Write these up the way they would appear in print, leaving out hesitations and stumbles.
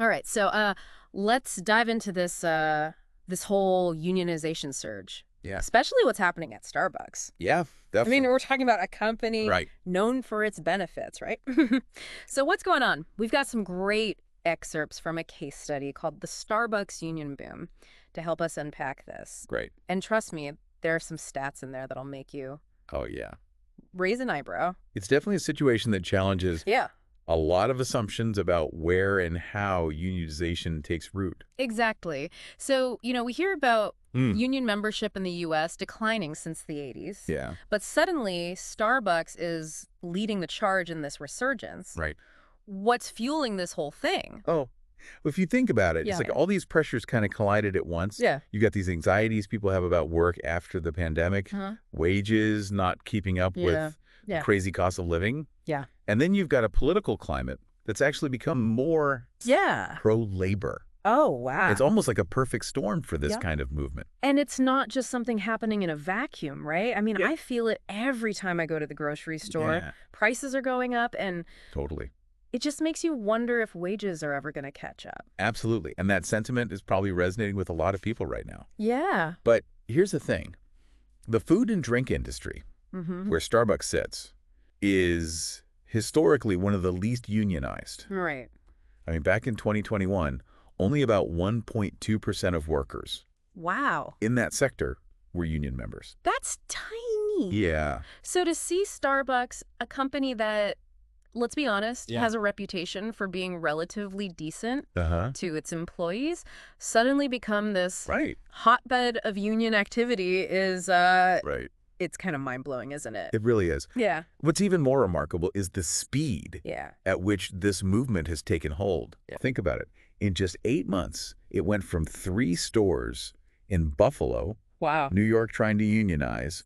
All right, so let's dive into this whole unionization surge, Yeah. especially what's happening at Starbucks. Yeah, I mean, definitely. we're talking about a company Right. known for its benefits, right? So what's going on? We've got some great excerpts from a case study called The Starbucks Union Boom to help us unpack this. Great. And trust me, there are some stats in there that'll make you Oh, yeah. raise an eyebrow. It's definitely a situation that challenges Yeah, a lot of assumptions about where and how unionization takes root. exactly. So, we hear about Mm. union membership in the U.S. declining since the 80s. Yeah, But suddenly, Starbucks is leading the charge in this resurgence. right. What's fueling this whole thing? Oh, if you think about it, Yeah, it's like yeah. all these pressures kind of collided at once. Yeah. You got these anxieties people have about work after the pandemic, Uh-huh. wages not keeping up Yeah. with the Yeah. crazy cost of living. Yeah. And then you've got a political climate that's actually become more Yeah. pro-labor. Oh, wow. It's almost like a perfect storm for this Yeah. kind of movement. And it's not just something happening in a vacuum, right? I mean, Yeah. I feel it every time I go to the grocery store. Yeah, Prices are going up, and totally. it just makes you wonder if wages are ever going to catch up. Absolutely. And that sentiment is probably resonating with a lot of people right now. Yeah. But here's the thing. The food and drink industry, Mm-hmm. where Starbucks sits, is historically one of the least unionized. Right. I mean, back in 2021, only about 1.2% of workers Wow. in that sector were union members. That's tiny. Yeah. So to see Starbucks, a company that, let's be honest, Yeah. has a reputation for being relatively decent Uh-huh. to its employees, suddenly become this Right. hotbed of union activity is, Right. it's kind of mind-blowing, isn't it? It really is. Yeah. What's even more remarkable is the speed Yeah. at which this movement has taken hold. Yeah. Think about it. In just 8 months, it went from 3 stores in Buffalo, Wow. New York trying to unionize,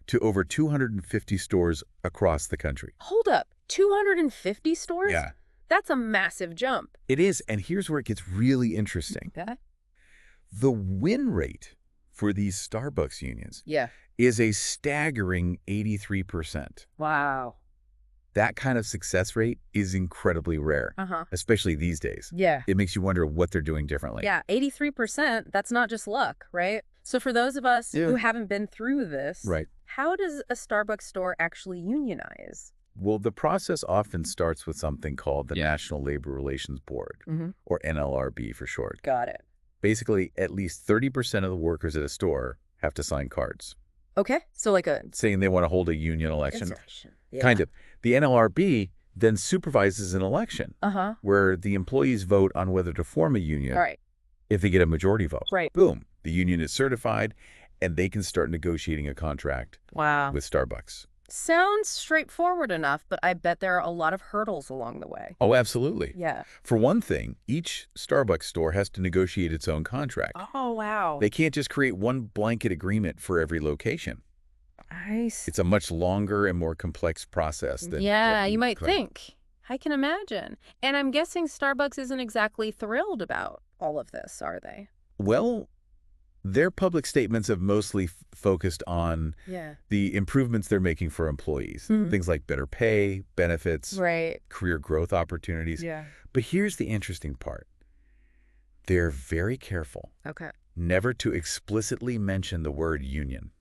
to over 250 stores across the country. Hold up. 250 stores? Yeah, That's a massive jump. it is. And here's where it gets really interesting. Okay. The win rate for these Starbucks unions Yeah. is a staggering 83%. Wow. That kind of success rate is incredibly rare, Uh-huh. especially these days. Yeah. It makes you wonder what they're doing differently. Yeah, 83%, that's not just luck, right? So for those of us Yeah. who haven't been through this, Right. how does a Starbucks store actually unionize? Well, the process often starts with something called the National Labor Relations Board, Mm-hmm. or NLRB for short. Got it. Basically, at least 30% of the workers at a store have to sign cards Okay, so like a saying they want to hold a union election. concession. Yeah. Kind of. The NLRB then supervises an election Uh-huh. where the employees vote on whether to form a union All right. if they get a majority vote. Right. Boom. The union is certified, and they can start negotiating a contract Wow. with Starbucks. Sounds straightforward enough, but I bet there are a lot of hurdles along the way. Oh, absolutely. Yeah. For one thing, each Starbucks store has to negotiate its own contract. Oh, wow. They can't just create one blanket agreement for every location. I see. It's a much longer and more complex process than Yeah, what you might claim. think. I can imagine. And I'm guessing Starbucks isn't exactly thrilled about all of this, are they? Well, their public statements have mostly focused on Yeah. the improvements they're making for employees. Mhm. Things like better pay, benefits, Right. career growth opportunities. Yeah. But here's the interesting part. They're very careful Okay. never to explicitly mention the word union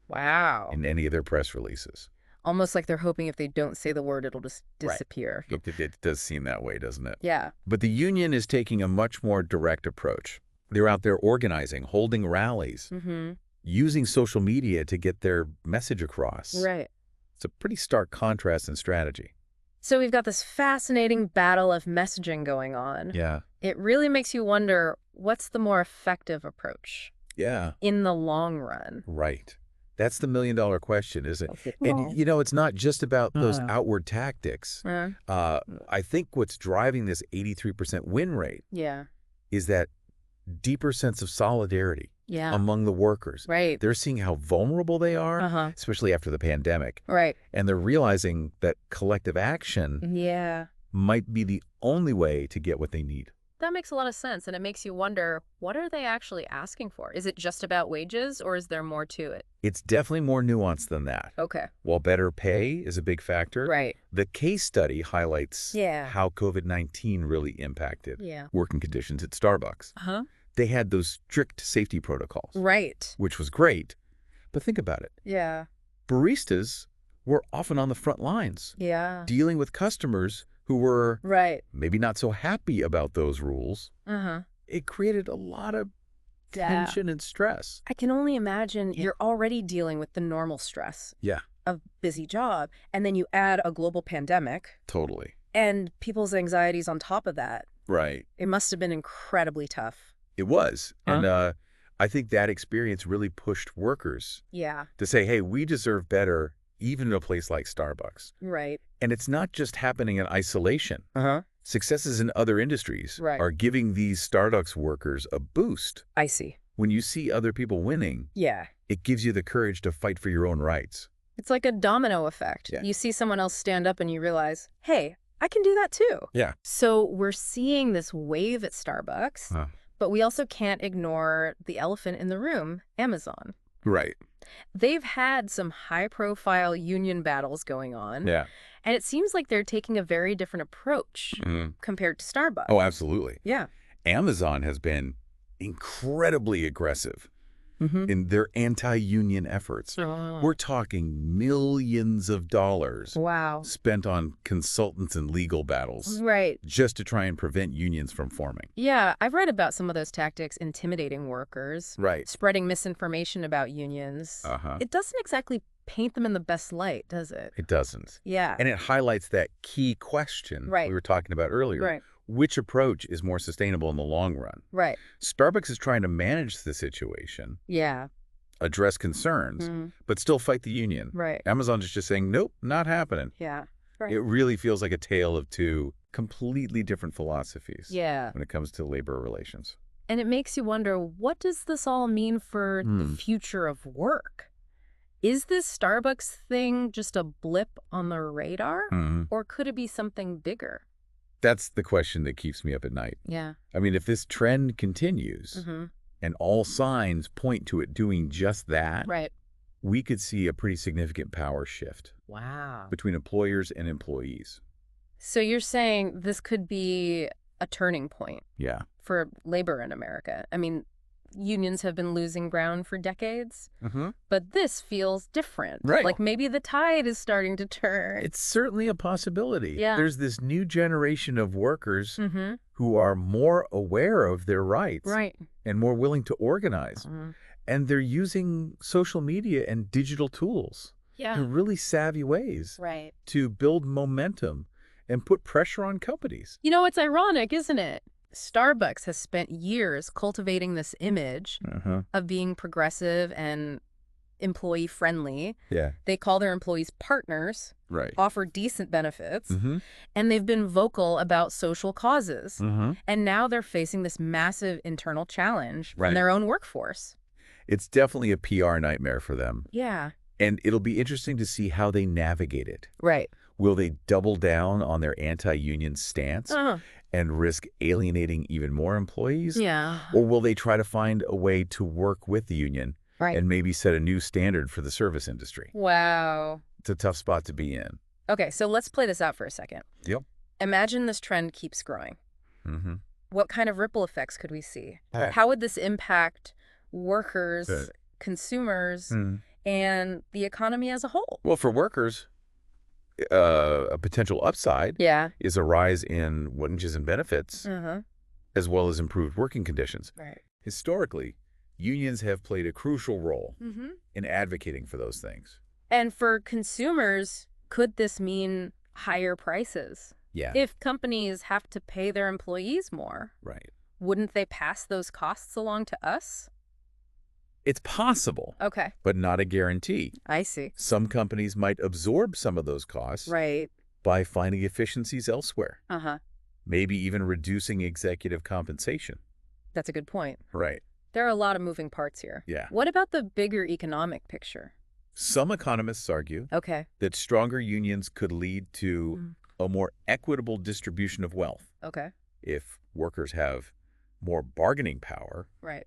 Wow. in any of their press releases. Almost like they're hoping if they don't say the word, it'll just Right. disappear. It does seem that way, doesn't it? Yeah. But the union is taking a much more direct approach. They're out there organizing, holding rallies, Mm-hmm. using social media to get their message across. Right. It's a pretty stark contrast in strategy. So we've got this fascinating battle of messaging going on. Yeah. It really makes you wonder, what's the more effective approach Yeah. in the long run? Right. That's the million-dollar question, isn't it? Well, And, it's not just about those outward tactics. I think what's driving this 83% win rate yeah. is that deeper sense of solidarity Yeah. among the workers. Right. They're seeing how vulnerable they are, Uh-huh. especially after the pandemic, Right. and they're realizing that collective action Yeah. might be the only way to get what they need. That makes a lot of sense, and it makes you wonder, what are they actually asking for? Is it just about wages, or is there more to it? It's definitely more nuanced than that. Okay. While better pay is a big factor, Right. the case study highlights Yeah. how COVID-19 really impacted Yeah. working conditions at Starbucks. Uh-huh. They had those strict safety protocols, Right. which was great. But think about it. Yeah. Baristas were often on the front lines, Yeah. dealing with customers who were Right. maybe not so happy about those rules. Uh-huh. It created a lot of Yeah. tension and stress. I can only imagine you're already dealing with the normal stress Yeah, of busy job, and then you add a global pandemic totally. and people's anxieties on top of that. Right. It must have been incredibly tough. It was. Huh? And I think that experience really pushed workers Yeah. to say, hey, we deserve better, even in a place like Starbucks. Right. And it's not just happening in isolation. Uh-huh. Successes in other industries Right. are giving these Starbucks workers a boost. I see. When you see other people winning, Yeah. it gives you the courage to fight for your own rights. It's like a domino effect. Yeah. You see someone else stand up and you realize, hey, I can do that too. Yeah. So we're seeing this wave at Starbucks, Huh. but we also can't ignore the elephant in the room, Amazon. Right. They've had some high-profile union battles going on, Yeah. and it seems like they're taking a very different approach compared to Starbucks. Oh, absolutely. Yeah. Amazon has been incredibly aggressive Mm-hmm. in their anti-union efforts. We're talking millions of dollars Wow. spent on consultants and legal battles Right. just to try and prevent unions from forming. Yeah, I've read about some of those tactics intimidating workers, Right. spreading misinformation about unions. Uh-huh. It doesn't exactly paint them in the best light, does it? It doesn't. Yeah. And it highlights that key question Right. we were talking about earlier. Right. Which approach is more sustainable in the long run? Right. Starbucks is trying to manage the situation, Yeah. address concerns, Mm. but still fight the union. Right. Amazon is just saying, nope, not happening. Yeah. Right. It really feels like a tale of two completely different philosophies Yeah. when it comes to labor relations. And it makes you wonder, what does this all mean for the future of work? Is this Starbucks thing just a blip on the radar? Or could it be something bigger? That's the question that keeps me up at night. Yeah. I mean, if this trend continues and all signs point to it doing just that, Right. we could see a pretty significant power shift Wow. between employers and employees. So you're saying this could be a turning point Yeah. for labor in America. I mean, unions have been losing ground for decades, but this feels different. Right. Like maybe the tide is starting to turn. It's certainly a possibility. Yeah. There's this new generation of workers Mm-hmm. who are more aware of their rights Right. and more willing to organize. And they're using social media and digital tools Yeah. in really savvy ways Right. to build momentum and put pressure on companies. You know, it's ironic, isn't it? Starbucks has spent years cultivating this image of being progressive and employee-friendly. Yeah. They call their employees partners, Right. offer decent benefits, and they've been vocal about social causes. And now they're facing this massive internal challenge Right. from their own workforce. It's definitely a PR nightmare for them. Yeah. And it'll be interesting to see how they navigate it. Right. Will they double down on their anti-union stance and risk alienating even more employees? Yeah. Or will they try to find a way to work with the union Right. and maybe set a new standard for the service industry? Wow. It's a tough spot to be in. Okay, so let's play this out for a second. Yep. Imagine this trend keeps growing. What kind of ripple effects could we see? Okay. How would this impact workers, consumers, and the economy as a whole? Well, for workers, a potential upside Yeah. is a rise in wages and benefits, as well as improved working conditions. Right. Historically, unions have played a crucial role in advocating for those things. And for consumers, could this mean higher prices? Yeah. If companies have to pay their employees more, Right. wouldn't they pass those costs along to us? It's possible, Okay. but not a guarantee. I see. Some companies might absorb some of those costs Right. by finding efficiencies elsewhere, Uh-huh. maybe even reducing executive compensation. That's a good point. Right. There are a lot of moving parts here. Yeah. What about the bigger economic picture? Some economists argue Okay. that stronger unions could lead to a more equitable distribution of wealth. Okay. If workers have more bargaining power, Right.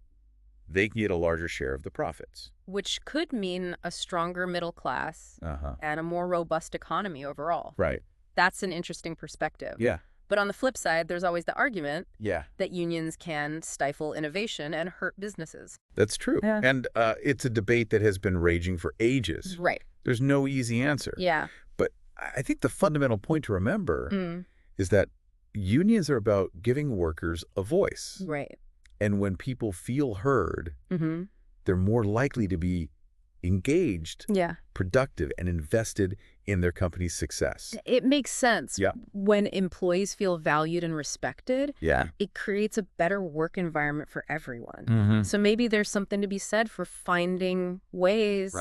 they can get a larger share of the profits. Which could mean a stronger middle class Uh-huh. and a more robust economy overall. Right. That's an interesting perspective. Yeah. But on the flip side, there's always the argument Yeah. that unions can stifle innovation and hurt businesses. That's true. Yeah. And it's a debate that has been raging for ages. Right. There's no easy answer. Yeah. But I think the fundamental point to remember is that unions are about giving workers a voice. Right. And when people feel heard, they're more likely to be engaged, productive, and invested in their company's success. It makes sense. Yeah. When employees feel valued and respected, Yeah. it creates a better work environment for everyone. So maybe there's something to be said for finding ways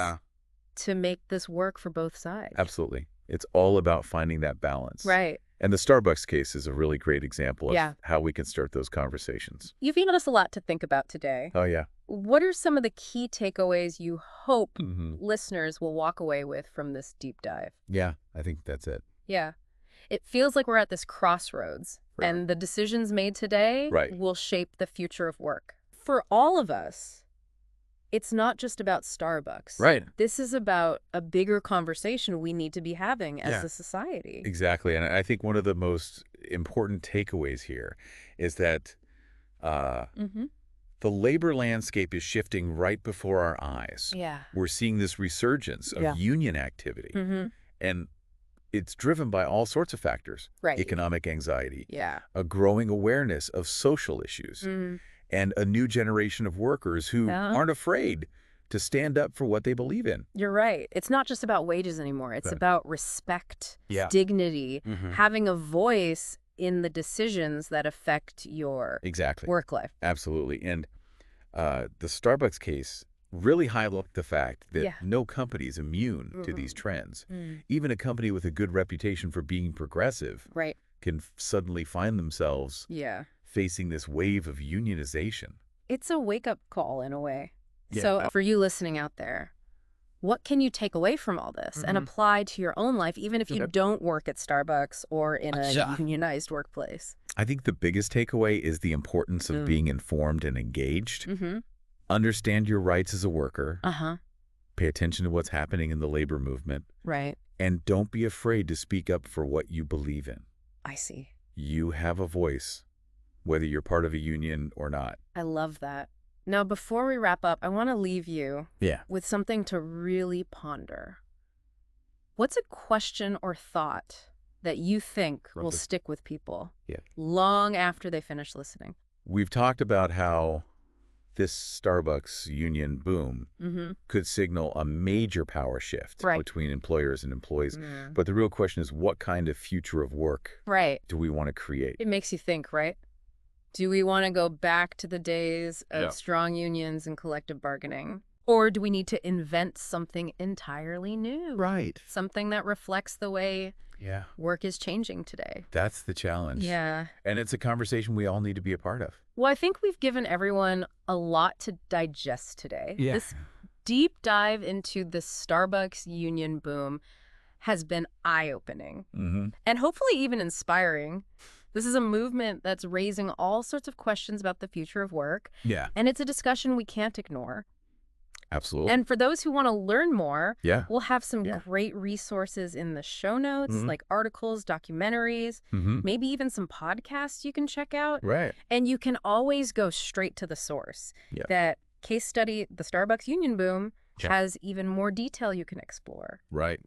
to make this work for both sides. Absolutely. It's all about finding that balance. Right. And the Starbucks case is a really great example of how we can start those conversations. You've given us a lot to think about today. Oh, yeah. What are some of the key takeaways you hope listeners will walk away with from this deep dive? Yeah, I think that's it. Yeah. It feels like we're at this crossroads, and the decisions made today will shape the future of work. For all of us, it's not just about Starbucks. Right. This is about a bigger conversation we need to be having as a society. Exactly. And I think one of the most important takeaways here is that the labor landscape is shifting right before our eyes. Yeah. We're seeing this resurgence of union activity. And it's driven by all sorts of factors. Right. Economic anxiety. Yeah. A growing awareness of social issues. And a new generation of workers who aren't afraid to stand up for what they believe in. You're right. It's not just about wages anymore. It's about respect, dignity, having a voice in the decisions that affect your work life. Absolutely. And the Starbucks case really highlights the fact that no company is immune to these trends. Even a company with a good reputation for being progressive can suddenly find themselves facing this wave of unionization. It's a wake-up call in a way. So for you listening out there, what can you take away from all this and apply to your own life, even if you don't work at Starbucks or in a unionized workplace? I think the biggest takeaway is the importance of being informed and engaged. Understand your rights as a worker. Pay attention to what's happening in the labor movement. Right. And don't be afraid to speak up for what you believe in. I see. You have a voice, whether you're part of a union or not. I love that. Now, before we wrap up, I want to leave you with something to really ponder. What's a question or thought that you think will stick with people long after they finish listening? We've talked about how this Starbucks union boom could signal a major power shift between employers and employees. But the real question is, what kind of future of work do we want to create? It makes you think, right? Do we want to go back to the days of strong unions and collective bargaining? Or do we need to invent something entirely new? Right. Something that reflects the way work is changing today. That's the challenge. Yeah. And it's a conversation we all need to be a part of. Well, I think we've given everyone a lot to digest today. This deep dive into the Starbucks union boom has been eye-opening and hopefully even inspiring. This is a movement that's raising all sorts of questions about the future of work. Yeah. And it's a discussion we can't ignore. Absolutely. And for those who want to learn more, we'll have some Yeah. great resources in the show notes, like articles, documentaries, maybe even some podcasts you can check out. Right. And you can always go straight to the source. Yeah. That case study, the Starbucks union boom, has even more detail you can explore. Right.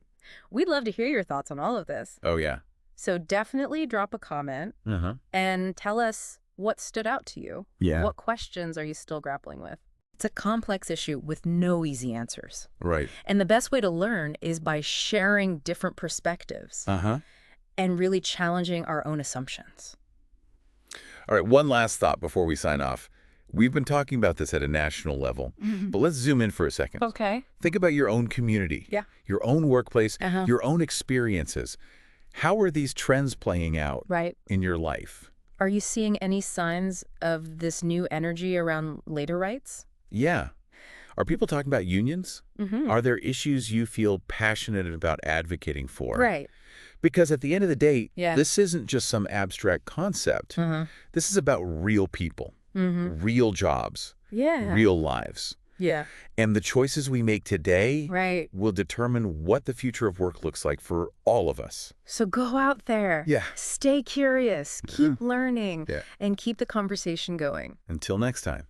We'd love to hear your thoughts on all of this. Oh, yeah. So definitely drop a comment and tell us what stood out to you. Yeah. What questions are you still grappling with? It's a complex issue with no easy answers. Right. And the best way to learn is by sharing different perspectives and really challenging our own assumptions. All right, one last thought before we sign off. We've been talking about this at a national level, but let's zoom in for a second. Okay. Think about your own community, your own workplace, your own experiences. How are these trends playing out in your life? Are you seeing any signs of this new energy around labor rights? Yeah. Are people talking about unions? Are there issues you feel passionate about advocating for? Right. Because at the end of the day, this isn't just some abstract concept. This is about real people, real jobs, real lives. And the choices we make today will determine what the future of work looks like for all of us. So go out there. Stay curious. Keep learning. And keep the conversation going. Until next time.